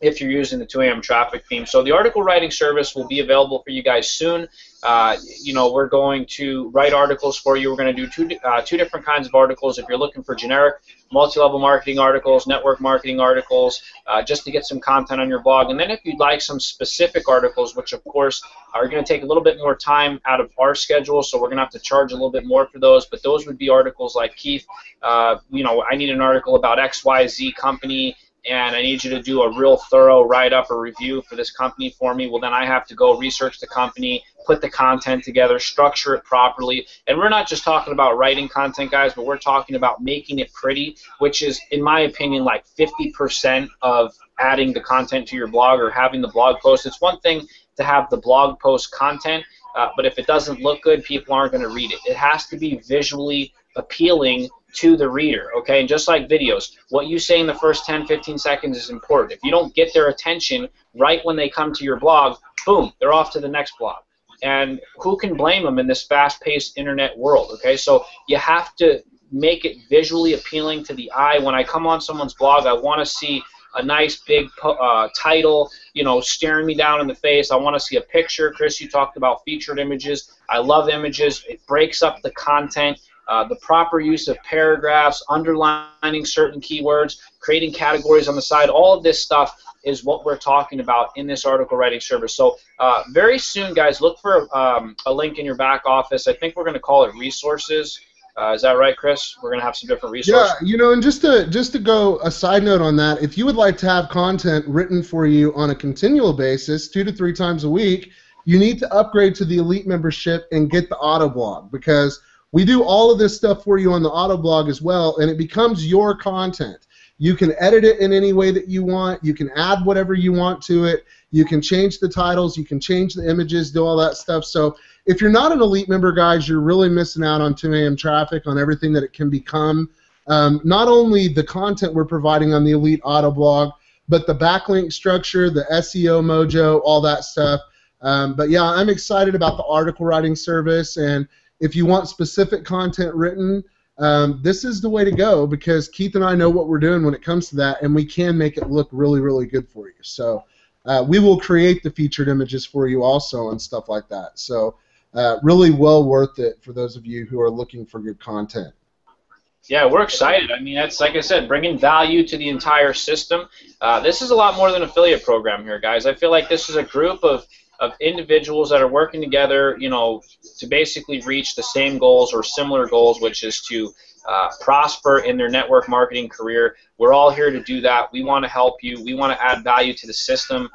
if you're using the 2AM traffic theme. So the article writing service will be available for you guys soon. You know, we're going to write articles for you. We're going to do two different kinds of articles. If you're looking for generic multi-level marketing articles, network marketing articles, just to get some content on your blog. And then if you'd like some specific articles, which of course are going to take a little bit more time out of our schedule, so we're going to have to charge a little bit more for those, but those would be articles like, Keith, you know, I need an article about XYZ company, and I need you to do a real thorough write-up or review for this company for me. Well, then I have to go research the company, put the content together, structure it properly. And we're not just talking about writing content, guys, but we're talking about making it pretty, which is, in my opinion, like 50% of adding the content to your blog or having the blog post. It's one thing to have the blog post content, but if it doesn't look good, people aren't going to read it. It has to be visually appealing to the reader, okay? And just like videos, what you say in the first 10, 15 seconds is important. If you don't get their attention right when they come to your blog, boom, they're off to the next blog. And who can blame them in this fast-paced internet world, okay? So you have to make it visually appealing to the eye. When I come on someone's blog, I want to see a nice big title, you know, staring me down in the face. I want to see a picture. Chris, you talked about featured images. I love images. It breaks up the content. The proper use of paragraphs, underlining certain keywords, creating categories on the side, all of this stuff is what we're talking about in this article writing service. So very soon, guys, look for a link in your back office. I think we're going to call it resources. Is that right, Chris? We're going to have some different resources. Yeah, you know, and just to go a side note on that, if you would like to have content written for you on a continual basis, 2 to 3 times a week, you need to upgrade to the Elite membership and get the auto blog, because we do all of this stuff for you on the auto blog as well, and it becomes your content. You can edit it in any way that you want. You can add whatever you want to it. You can change the titles. You can change the images, do all that stuff. So if you're not an Elite member, guys, you're really missing out on 2AM traffic, on everything that it can become. Not only the content we're providing on the Elite auto blog, but the backlink structure, the SEO mojo, all that stuff. But yeah, I'm excited about the article writing service, and if you want specific content written, this is the way to go, because Keith and I know what we're doing when it comes to that, and we can make it look really, really good for you. So we will create the featured images for you also and stuff like that. So really well worth it for those of you who are looking for good content. Yeah, we're excited. I mean, that's, like I said, bringing value to the entire system. This is a lot more than an affiliate program here, guys. I feel like this is a group of individuals that are working together, you know, to basically reach the same goals or similar goals, which is to prosper in their network marketing career. We're all here to do that. We want to help you. We want to add value to the system.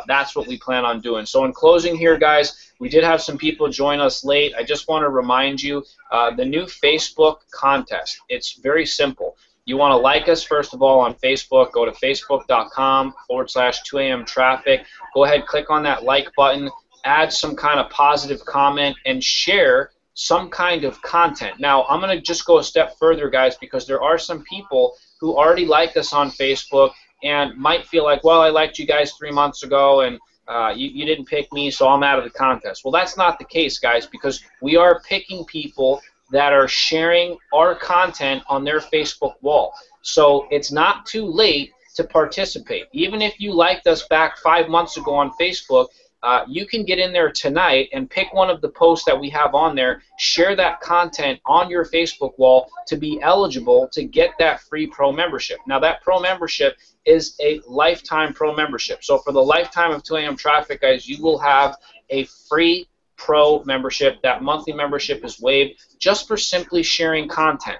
That's what we plan on doing. So in closing here, guys, we did have some people join us late. I just want to remind you, the new Facebook contest. It's very simple. You want to like us, first of all, on Facebook. Go to facebook.com/2AM traffic. Go ahead, click on that like button, add some kind of positive comment, and share some kind of content. Now, I'm going to just go a step further, guys, because there are some people who already like us on Facebook and might feel like, well, I liked you guys 3 months ago, and you didn't pick me, so I'm out of the contest. Well, that's not the case, guys, because we are picking people that are sharing our content on their Facebook wall. So it's not too late to participate. Even if you liked us back 5 months ago on Facebook, you can get in there tonight and pick one of the posts that we have on there, share that content on your Facebook wall to be eligible to get that free pro membership. Now, that pro membership is a lifetime pro membership. So for the lifetime of 2AM traffic, guys, you will have a free pro membership. That monthly membership is waived just for simply sharing content.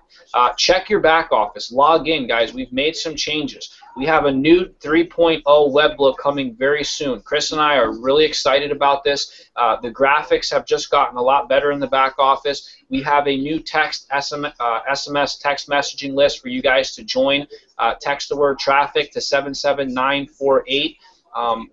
Check your back office. Log in, guys. We've made some changes. We have a new 3.0 web look coming very soon. Chris and I are really excited about this. The graphics have just gotten a lot better in the back office. We have a new SMS text messaging list for you guys to join. Text the word traffic to 77948.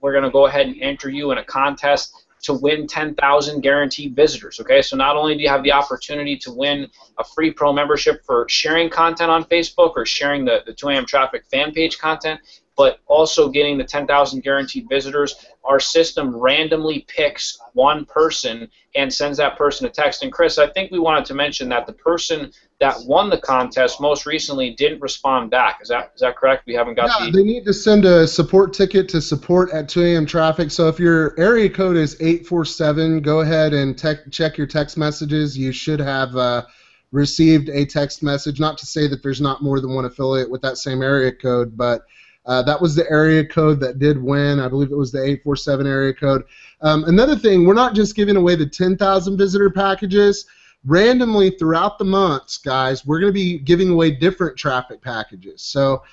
We're going to go ahead and enter you in a contest to win 10,000 guaranteed visitors. Okay, so not only do you have the opportunity to win a free pro membership for sharing content on Facebook or sharing the 2AM Traffic fan page content, but also getting the 10,000 guaranteed visitors. Our system randomly picks one person and sends that person a text. And Chris, I think we wanted to mention that the person that won the contest most recently didn't respond back. Is that correct? We haven't got they need to send a support ticket to support@2am Traffic. So if your area code is 847, go ahead and check your text messages. You should have received a text message. Not to say that there's not more than one affiliate with that same area code, but that was the area code that did win. I believe it was the 847 area code. Another thing, we're not just giving away the 10,000 visitor packages. Randomly throughout the months, guys, we're going to be giving away different traffic packages. So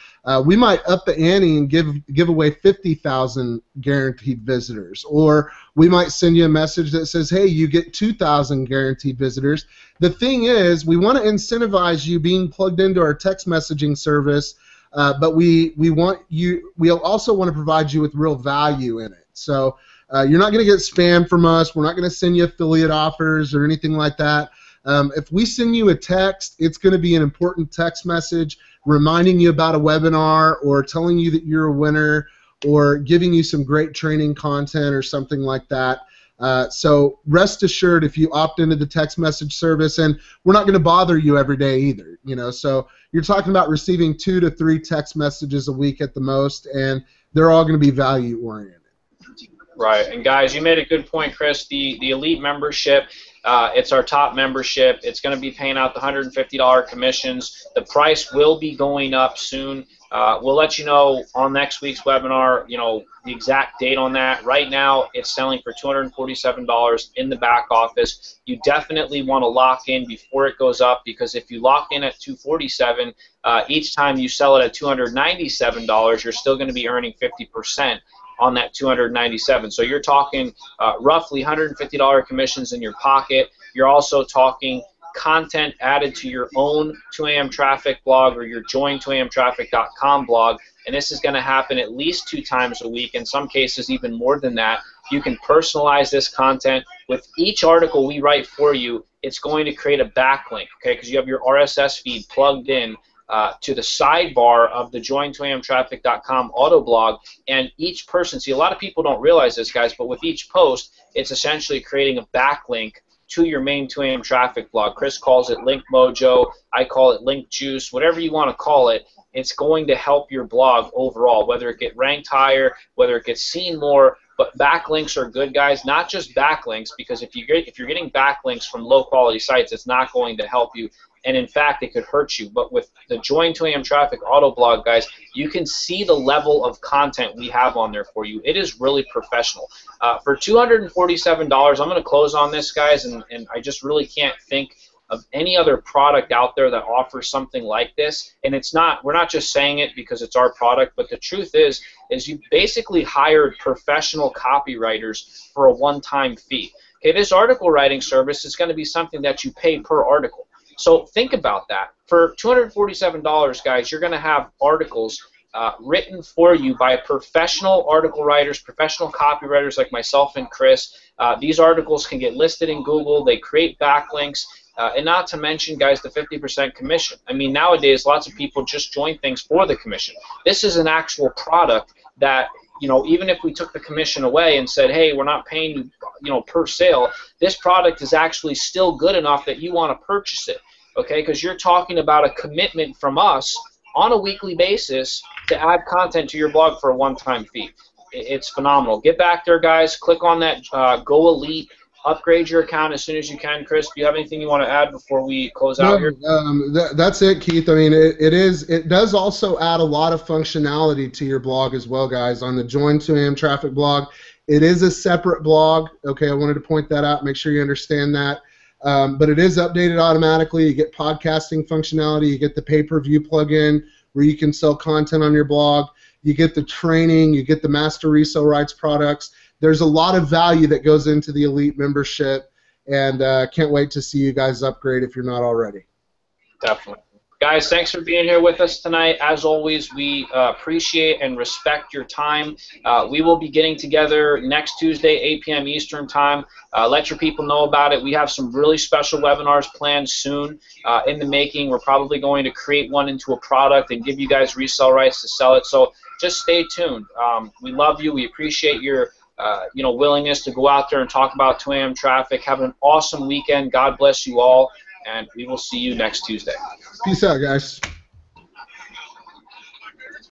we might up the ante and give away 50,000 guaranteed visitors, or we might send you a message that says, hey, you get 2,000 guaranteed visitors. The thing is, we want to incentivize you being plugged into our text messaging service, but we also want to provide you with real value in it. So you're not going to get spam from us. We're not going to send you affiliate offers or anything like that. If we send you a text, it's going to be an important text message reminding you about a webinar or telling you that you're a winner or giving you some great training content or something like that. So rest assured, if you opt into the text message service, and we're not going to bother you every day either, so you're talking about receiving 2 to 3 text messages a week at the most, and they're all going to be value oriented. Right, and guys, you made a good point, Chris. The elite membership, it's our top membership. It's going to be paying out the $150 commissions. The price will be going up soon. We'll let you know on next week's webinar, the exact date on that. Right now, it's selling for $247 in the back office. You definitely want to lock in before it goes up, because if you lock in at $247, each time you sell it at $297, you're still going to be earning 50% on that $297. So you're talking roughly $150 commissions in your pocket. You're also talking content added to your own 2AM Traffic blog or your join2amtraffic.com blog, and this is going to happen at least 2 times a week, in some cases even more than that. You can personalize this content. With each article we write for you, it's going to create a backlink, okay, because you have your RSS feed plugged in to the sidebar of the join2amtraffic.com auto blog, and each person, see, a lot of people don't realize this, guys, but with each post, it's essentially creating a backlink to your main 2AM Traffic blog. Chris calls it Link Mojo. I call it Link Juice. Whatever you want to call it, it's going to help your blog overall, whether it get ranked higher, whether it gets seen more. But backlinks are good, guys. Not just backlinks, because if you're getting backlinks from low-quality sites, it's not going to help you. And in fact, it could hurt you. But with the Join 2AM Traffic auto blog, guys, you can see the level of content we have on there for you. It is really professional. For $247, I'm going to close on this, guys, and I just really can't think of any other product out there that offers something like this. And we're not just saying it because it's our product, but the truth is you basically hired professional copywriters for a one-time fee. Okay, this article writing service is going to be something that you pay per article. So think about that. For $247, guys, you're going to have articles written for you by professional article writers, professional copywriters like myself and Chris. These articles can get listed in Google. They create backlinks. And not to mention, guys, the 50% commission. I mean, nowadays, lots of people just join things for the commission. This is an actual product that, even if we took the commission away and said, hey, we're not paying you, per sale, this product is actually still good enough that you want to purchase it, okay? Because you're talking about a commitment from us on a weekly basis to add content to your blog for a one-time fee. It's phenomenal. Get back there, guys. Click on that Go Elite. Upgrade your account as soon as you can. Chris, do you have anything you want to add before we close out here? That's it, Keith. I mean, it does also add a lot of functionality to your blog as well, guys. On the Join 2AM Traffic blog, It is a separate blog. Okay, I wanted to point that out. Make sure you understand that. But it is updated automatically. You get podcasting functionality. You get the pay-per-view plugin where you can sell content on your blog. You get the training. You get the master resale rights products. There's a lot of value that goes into the Elite membership, and can't wait to see you guys upgrade if you're not already. Definitely. Guys, thanks for being here with us tonight. As always, we appreciate and respect your time. We will be getting together next Tuesday, 8 p.m. Eastern Time. Let your people know about it. We have some really special webinars planned soon in the making. We're probably going to create one into a product and give you guys resale rights to sell it. So just stay tuned. We love you. We appreciate your willingness to go out there and talk about 2 a.m. traffic. Have an awesome weekend. God bless you all. And we will see you next Tuesday. Peace out, guys.